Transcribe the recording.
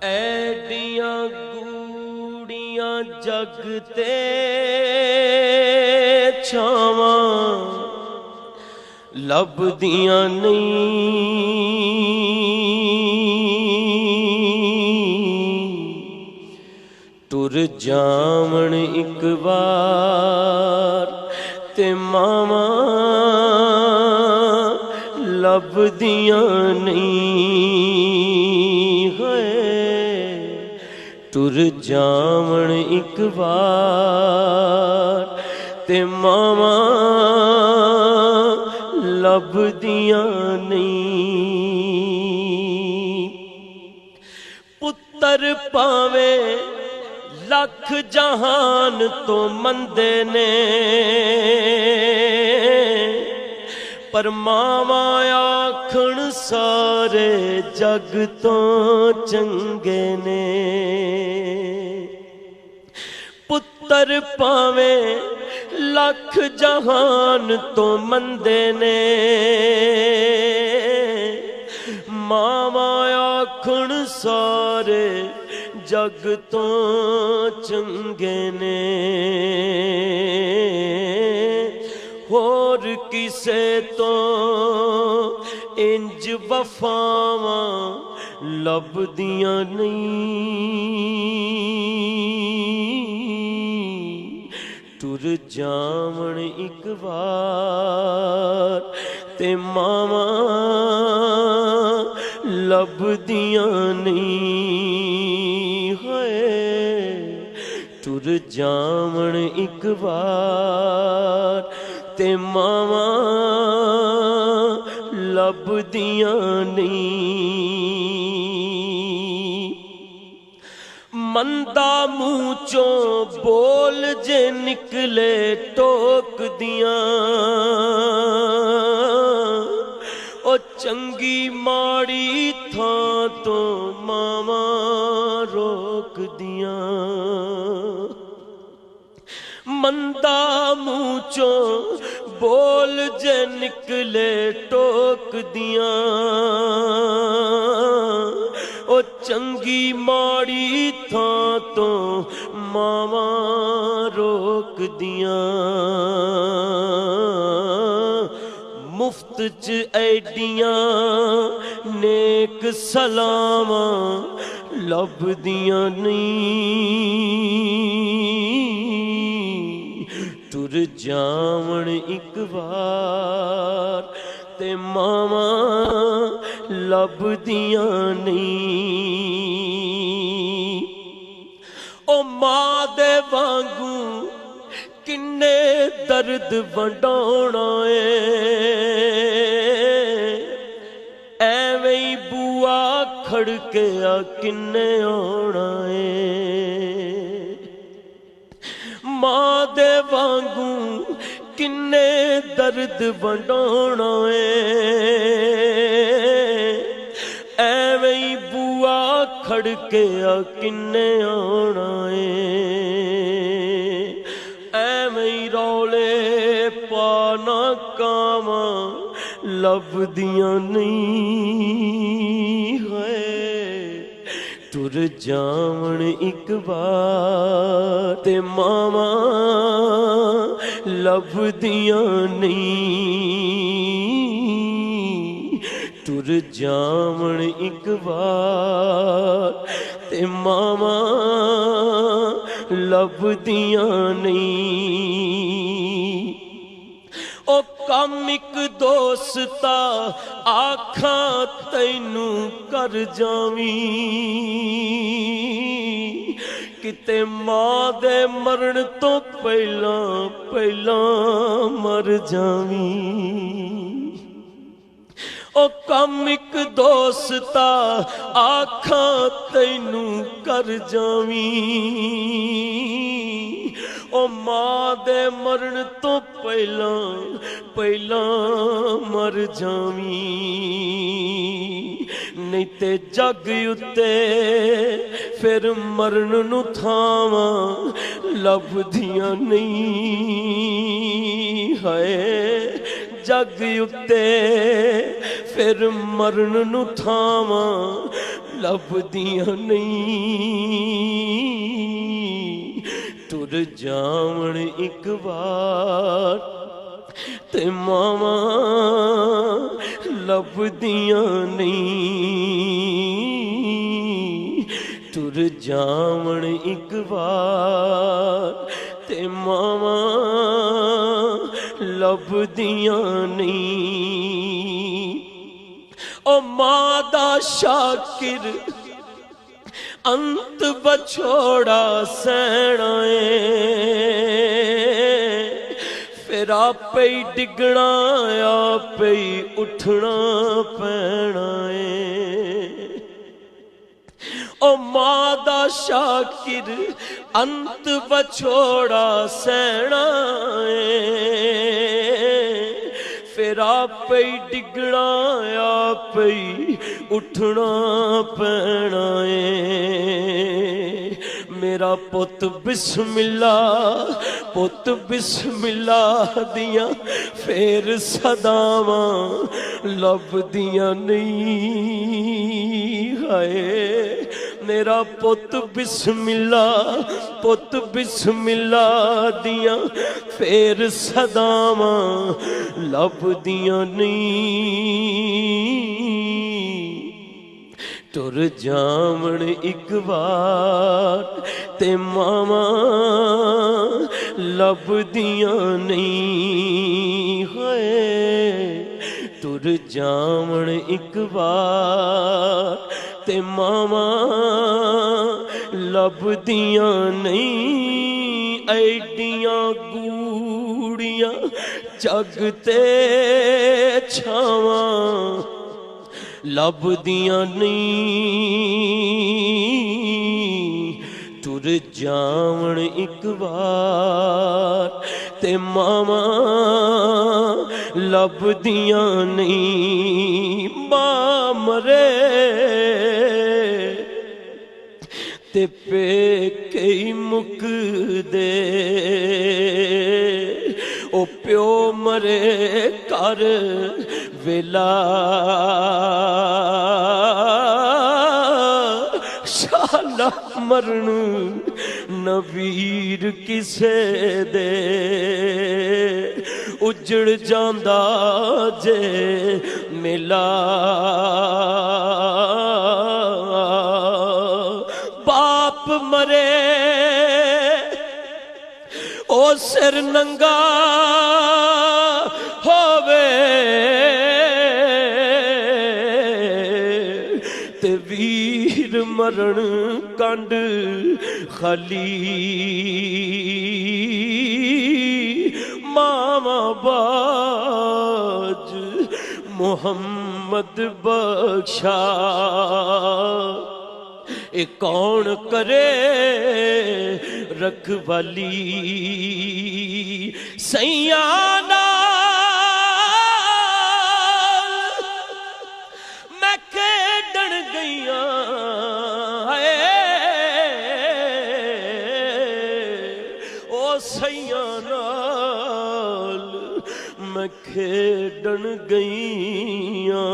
ऐडियां गूड़ियां जगते छावां लभदियां नहीं। टुर जावण एक बार ते मावां लभदियां नहीं। है टुर जावण एक बार ते मावां लभदियां नहीं। पुत्तर पावे लख जहान तो मंदे ने, पर मावां आखण सारे जग तो चंगे ने। पुत्तर पावे लख जहान तो मंदे ने, मावां आखण सारे जग तो चंगे ने। होर किसे तो इंज वफावां लभदियां नहीं। टुर जावण एक बार ते मावां लभदियां नहीं। है टुर जावण एक बार ते मावां लभदियां नहीं। मंदा मुँह चों बोल जे निकले टोक दियां, ओ चंगी माड़ी थां तो मावां रोक दियां। मंदा मुँह चों बोल जे निकले टोक दियां, ओ चंगी माड़ी थां तो मावां रोक दियां। मुफ्त च ऐडियां नेक सलावां लभदियां नहीं। टुर जावण एक बार ते मावां लभदियां नहीं। ओ मां दे वांगू किन्ने दर्द वंडाउणा है, एवें ही बुआ खड़किया किन्ने आउणा है। मां दे वांगू किन्ने दर्द वंडाउणा है, एवें ही बुआ खड़किया किन्ने आउणा है। एवें ही रौले पाना कावां लभदियां नहीं। है टुर जावण एक बार ते मावां लभदियां नहीं। टुर जावण एक बार ते मावां लभदियां नहीं। ओ कम इक दोस्ता आखां तैनू कर जावीं, किते मां दे मरण तो पहला मर जावीं। ओ कम इक दोस्ता आखां तैनू कर जावीं, ओ मां दे मरण तो पहला मर जावीं। नहीं ते जग उत्ते फिर मरण नू थावां लभदियां नहीं। है जग उत्ते फिर मरण नू थावां लभदियां नहीं। तुर जावण एक बार ते मावा लभदियां नहीं। तुर जावण एक बार ते मावा लभदियां नहीं। ओ मां दा शाकिर अंत बछोड़ा सहना फिर आपे ही डिगना आपे ही उठना पैना ओ मां दा शाकिर अंत बछोड़ा सहना फिर आपे ही डिगना आपे ही उठना पैना मेरा पुत बिस्मिल्ला दिया फिर सदावां लभदियां नहीं। हाय मेरा पुत बिस्मिल्ला दिया फिर सदावां लभदियां नहीं। तुर जावण एक बार ते मावा लभदियां नहीं। होए तुर जावण एक बार ते मावा लभदियां नहीं। ऐडियां गूड़ियां जग ते छावां लभदियां नहीं। तुर जावण एक बार ते मावा लभदियां नहीं। मां मरे ते पेके ही मुकदे ओ प्यो मरे कर वेला शाला मरण नवीर किसे दे उजड़ जांदा जे मिला। बाप मरे ओ सिर नंगा होवे ते वीर मरण कंड खाली। मामा बाज मोहम्मद बख्शा ए कौन करे रखवाली। सैया मैं खेडन गईया ओ सैया नाल मैं खेडन गईया।